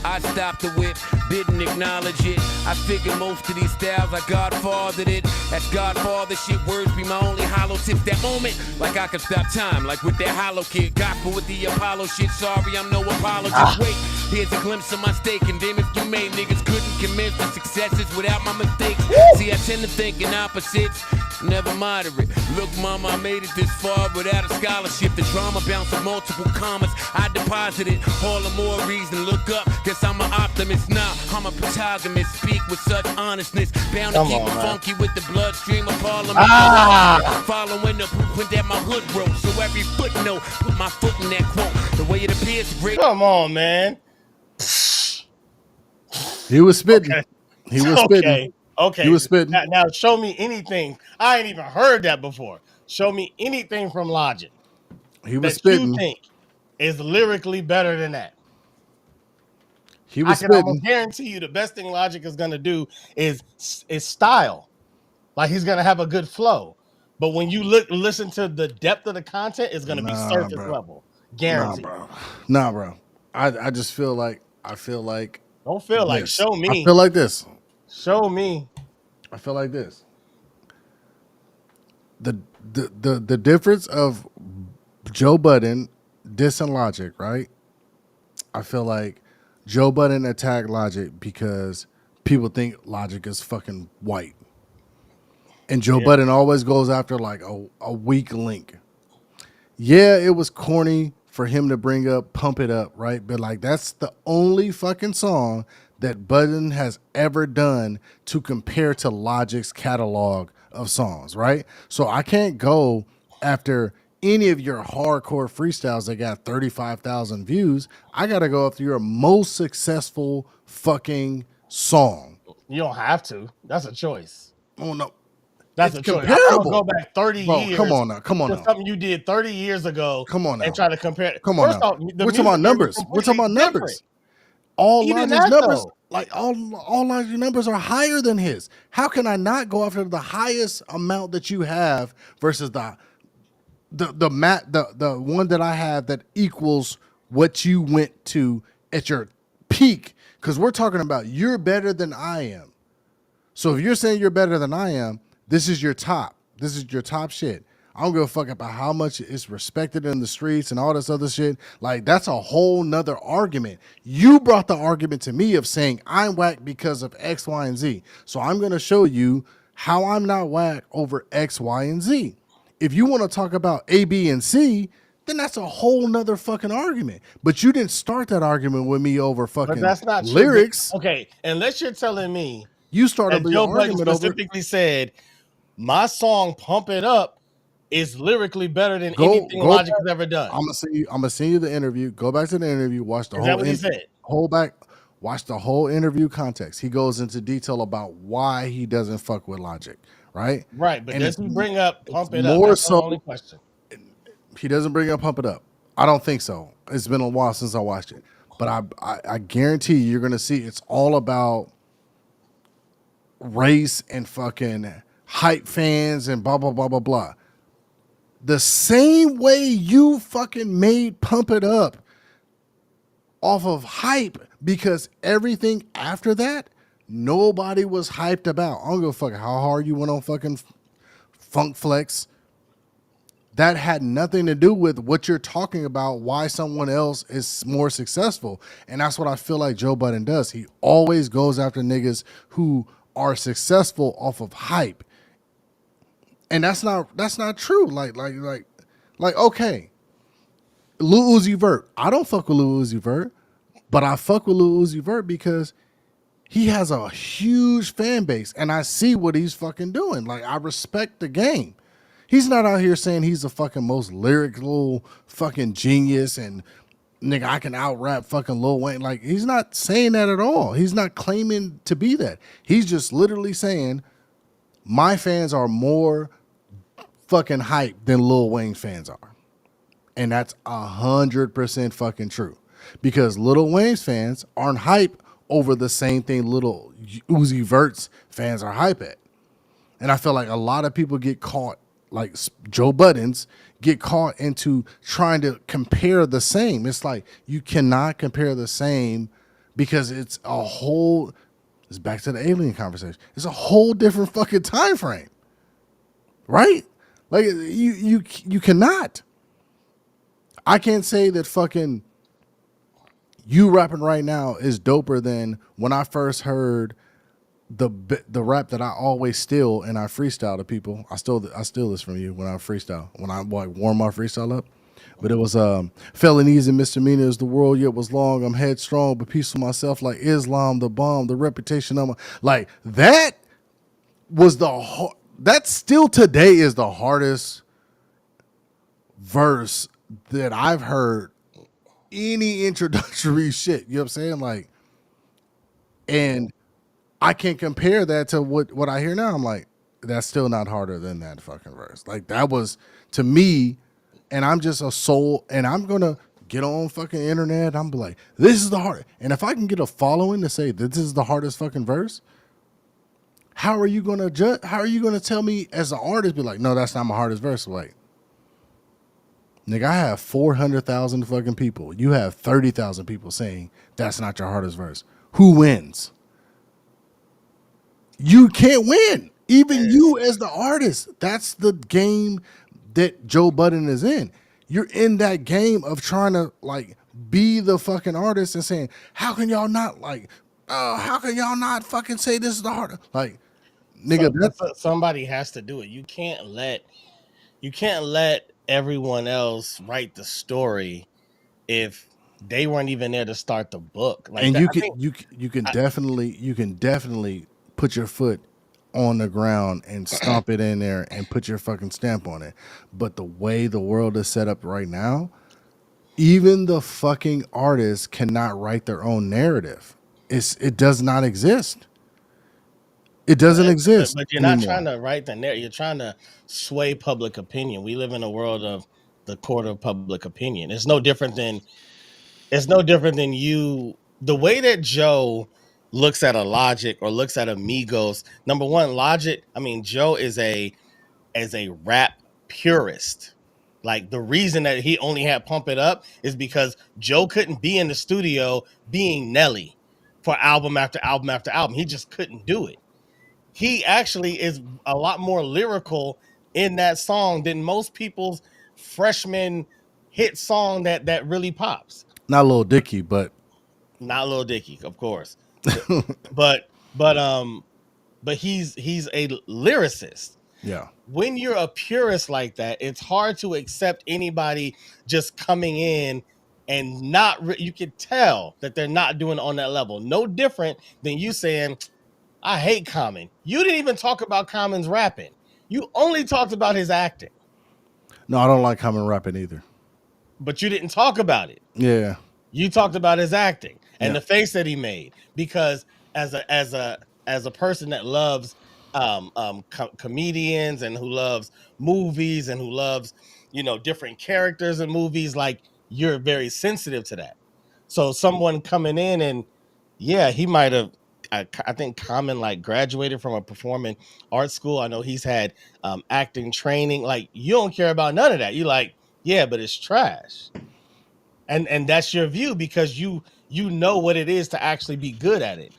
I stopped the whip, didn't acknowledge it. I figured most of these styles I godfathered it. That's Godfather shit, words be my only hollow tip. That moment, like I could stop time, like with that hollow kid. Gospel with the Apollo shit, sorry, I'm no apologist. Wait, here's a glimpse of my stake, and damn if you made niggas couldn't commence the successes without my mistakes. See, I tend to think in opposites, never moderate. Look, mama, I made it this far without a scholarship. The drama bounce with multiple commas. I deposited all the more reason. Look up, guess I'm an optimist. Nah, I'm a protagonist. Speak with such honestness. Bound to Come keep on, it man. funky with the bloodstream of parliament. Following the blueprint that my hood wrote. So every footnote, put my foot in that quote. The way it appears to break. Come on, man. He was spitting. Okay. He was spitting. Okay. He was spitting. Now show me anything. I ain't even heard that before. Show me anything from Logic He was that spitting. you think is lyrically better than that. He I was can spitting. almost guarantee you the best thing Logic is gonna do is style. Like he's gonna have a good flow. But when you listen to the depth of the content, it's gonna be Nah, surface bro. level. Nah, Guaranteed. bro. Nah, bro. I just feel like Don't feel like this. show me. I feel like this. Show me. I feel like this. The difference of Joe Budden dissing Logic, right? I feel like Joe Budden attacked Logic because people think Logic is fucking white. And Joe Budden always goes after like a weak link. Yeah, it was corny for him to bring up Pump It Up, right? But like that's the only fucking song that Budden has ever done to compare to Logic's catalog of songs, right? So I can't go after any of your hardcore freestyles that got 35,000 views. I got to go after your most successful fucking song. You don't have to. That's a choice. Oh no. That's It's a choice. I'm gonna comparable. go back 30 Bro, years. come on now. Come on to now. something you did 30 years ago. Come on now. And try to compare it. Come on First now. off, the We're talking music about is numbers. We're talking about completely numbers. different. All Even Logic's that, numbers, though. like all Logic's numbers are higher than his. How can I not go after the highest amount that you have versus the one that I have that equals what you went to at your peak? Because we're talking about you're better than I am. So if you're saying you're better than I am, this is your top. This is your top shit. I don't give a fuck about how much it's respected in the streets and all this other shit. Like, that's a whole nother argument. You brought the argument to me of saying I'm whack because of X, Y, and Z. So I'm going to show you how I'm not whack over X, Y, and Z. If you want to talk about A, B, and C, then that's a whole nother fucking argument. But you didn't start that argument with me over fucking But that's not true. lyrics. Okay, unless you're telling me You started that the Joe Budden argument over. specifically said my song "Pump It Up" is lyrically better than anything Logic has ever done. I'm gonna send you the interview. Go back to the interview. Watch the Is whole. that what he said? Watch the whole interview context. He goes into detail about why he doesn't fuck with Logic, right? Right, but And does he it's bring up "Pump It Up"? more That's so- the only question. He doesn't bring up Pump It Up. I don't think so. It's been a while since I watched it, but I guarantee you're gonna see it's all about race and fucking hype fans and blah blah blah blah blah. The same way you fucking made Pump It Up off of hype, because everything after that nobody was hyped about. I don't give a fuck how hard you went on fucking Funk Flex. That had nothing to do with what you're talking about, why someone else is more successful. And that's what I feel like Joe Budden does. He always goes after niggas who are successful off of hype. And that's not true. Like, okay. Lil Uzi Vert. I don't fuck with Lil Uzi Vert, but I fuck with Lil Uzi Vert because he has a huge fan base and I see what he's fucking doing. Like, I respect the game. He's not out here saying he's the fucking most lyrical fucking genius and nigga, I can out rap fucking Lil Wayne. Like, he's not saying that at all. He's not claiming to be that. He's just literally saying my fans are more fucking hype than Lil Wayne fans are. And that's 100% fucking true. Because Lil Wayne's fans aren't hype over the same thing Lil Uzi Vert's fans are hype at. And I feel like a lot of people get caught, like Joe Budden's, get caught into trying to compare the same. It's like you cannot compare the same because it's back to the alien conversation. It's a whole different fucking time frame. Right? Like you cannot. I can't say that fucking you rapping right now is doper than when I first heard the rap that I always steal and I freestyle to people. I steal this from you when I freestyle, when I like warm my freestyle up. But it was felonies and misdemeanors. The world yet was long. I'm headstrong, but peaceful myself like Islam, the bomb, the reputation of my like that was that still today is the hardest verse that I've heard any introductory shit. You know what I'm saying? Like, and I can compare that to what I hear now. I'm like, that's still not harder than that fucking verse. Like, that was to me, and I'm just a soul, and I'm gonna get on fucking internet. I'm like, this is the hard. And if I can get a following to say this is the hardest fucking verse, how are you gonna judge? How are you gonna tell me as an artist? Be like, no, that's not my hardest verse. Like, nigga, I have 400,000 fucking people. You have 30,000 people saying that's not your hardest verse. Who wins? You can't win. Even you as the artist. That's the game that Joe Budden is in. You're in that game of trying to like be the fucking artist and saying, how can y'all not like, how can y'all not fucking say this is the hardest? Like, nigga, Somebody has to do it. You can't let everyone else write the story if they weren't even there to start the book. Like And that, you I can think you can definitely put your foot on the ground and stomp it in there and put your fucking stamp on it. But the way the world is set up right now, even the fucking artists cannot write their own narrative. It does not exist. It doesn't exist but you're not trying anymore. to write the narrative. You're trying to sway public opinion. We live in a world of the court of public opinion. It's no different than you. The way that Joe looks at a Logic or looks at Amigos. Number one, Logic. I mean, Joe is a rap purist. Like the reason that he only had Pump It Up is because Joe couldn't be in the studio being Nelly for album after album after album. He just couldn't do it. He actually is a lot more lyrical in that song than most people's freshman hit song that really pops. Not Lil Dicky, but Not Lil Dicky, of course, but he's a lyricist. yeah. When you're a purist like that, it's hard to accept anybody just coming in and you could tell that they're not doing it on that level. No different than you saying, I hate Common. You didn't even talk about Common's rapping. You only talked about his acting, No, I don't like Common rapping either. but you didn't talk about it. Yeah. You talked about his acting and Yeah. the face that he made because as a person that loves comedians and who loves movies and who loves different characters in movies, like you're very sensitive to that. So someone coming in and yeah, he might have. I think Common like graduated from a performing arts school. I know he's had acting training. Like you don't care about none of that. You like, yeah, but it's trash. And that's your view because you know what it is to actually be good at it.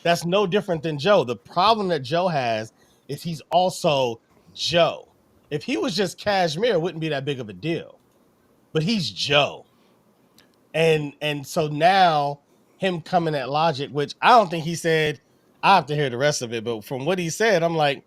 That's no different than Joe. The problem that Joe has is he's also Joe. If he was just Cashmere, it wouldn't be that big of a deal. But he's Joe. And so now him coming at Logic, which I don't think he said, I have to hear the rest of it, but from what he said, I'm like,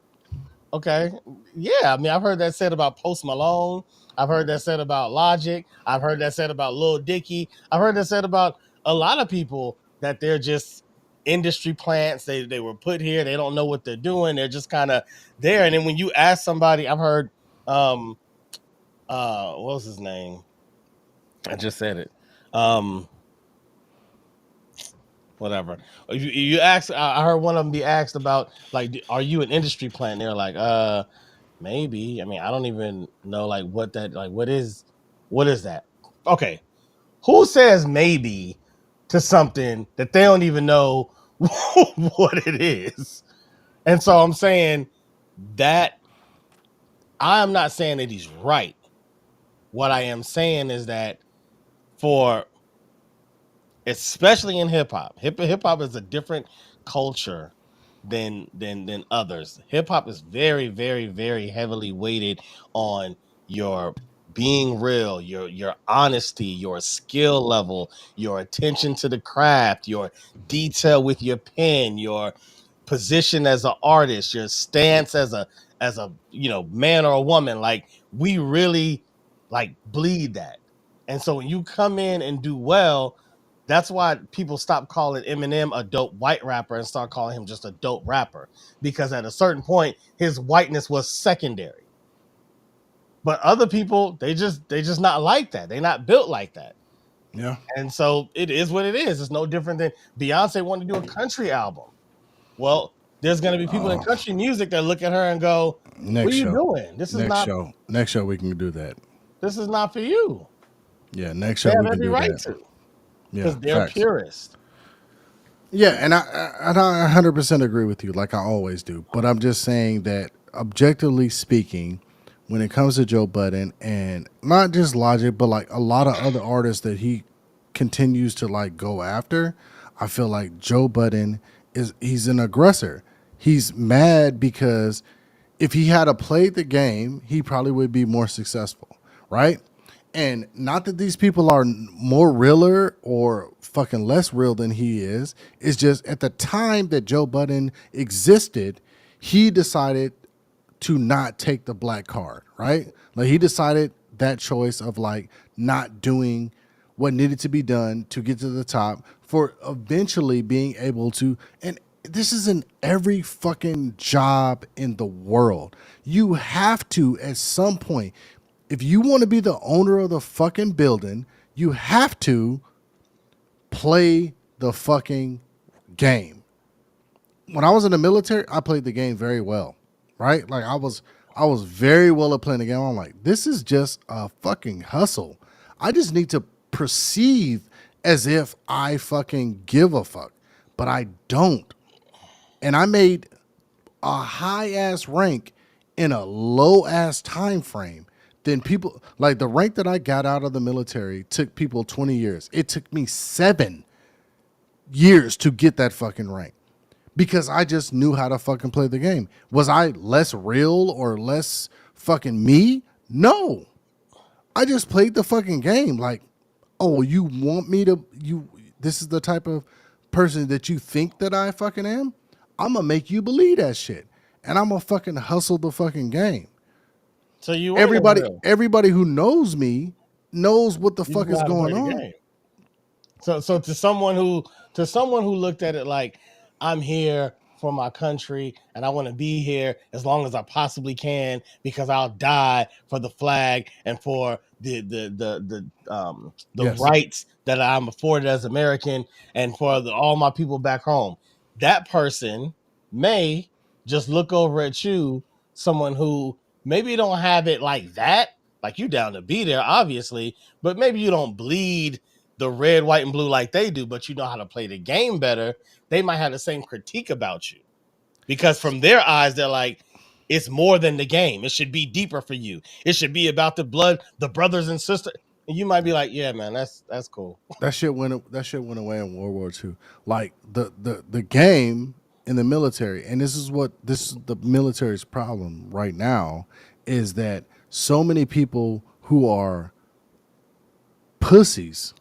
okay, yeah. I mean, I've heard that said about Post Malone. I've heard that said about Logic. I've heard that said about Lil Dicky. I've heard that said about a lot of people that they're just industry plants. They were put here. They don't know what they're doing. They're just kind of there. And then when you ask somebody, I've heard, what was his name? I just said it. Whatever. You asked, I heard one of them be asked about like, are you an industry plant? And they're like, maybe. I mean, I don't even know like what is that? Okay. Who says maybe to something that they don't even know what it is? And so I'm saying that I'm not saying that he's right. What I am saying is that for especially in hip hop is a different culture than others. Hip hop is very, very, very heavily weighted on your being real, your honesty, your skill level, your attention to the craft, your detail with your pen, your position as an artist, your stance as a man or a woman. Like we really like bleed that. And so when you come in and do well, that's why people stop calling Eminem a dope white rapper and start calling him just a dope rapper, because at a certain point his whiteness was secondary. But other people, they just not like that. They're not built like that. Yeah. And so it is what it is. It's no different than Beyonce wanting to do a country album. Well, there's going to be people in country music that look at her and go, Next what are you show. doing? This is not Next show we can do that. this is not for you. Yeah, next They show have we can every do right that. to, Yeah, because they're facts. purists. Yeah, and I 100% agree with you, like I always do. But I'm just saying that objectively speaking, when it comes to Joe Budden and not just Logic, but like a lot of other artists that he continues to like go after, I feel like Joe Budden he's an aggressor. He's mad because if he had played the game, he probably would be more successful, right? And not that these people are more realer or fucking less real than he is. It's just at the time that Joe Budden existed, he decided to not take the black card, right? Like he decided that choice of like not doing what needed to be done to get to the top for eventually being able to. And this is in every fucking job in the world. You have to, at some point, if you want to be the owner of the fucking building, you have to play the fucking game. When I was in the military, I played the game very well, right? Like I was very well at playing the game. I'm like, this is just a fucking hustle. I just need to perceive as if I fucking give a fuck, but I don't. And I made a high ass rank in a low ass time frame. Then people like the rank that I got out of the military took people 20 years. It took me 7 years to get that fucking rank because I just knew how to fucking play the game. Was I less real or less fucking me? No. I just played the fucking game. Like, oh, you want me to, this is the type of person that you think that I fucking am? I'm gonna make you believe that shit. And I'm gonna fucking hustle the fucking game. So you Everybody who knows me knows what the fuck is going on. So to someone who looked at it like, I'm here for my country and I want to be here as long as I possibly can because I'll die for the flag and for the Yes. rights that I'm afforded as American and for all my people back home. That person may just look over at you, someone who maybe don't have it like that, like you down to be there, obviously, but maybe you don't bleed the red, white, and blue like they do, but you know how to play the game better. They might have the same critique about you because from their eyes, they're like, it's more than the game. It should be deeper for you. It should be about the blood, the brothers and sisters. And you might be like, yeah, man, that's cool. That shit went away in World War II. Like the game in the military, and this is the military's problem right now, is that so many people who are pussies,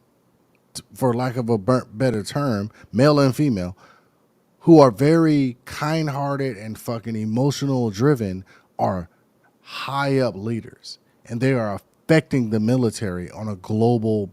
for lack of a better term, male and female, who are very kind-hearted and fucking emotional driven, are high up leaders, and they are affecting the military on a global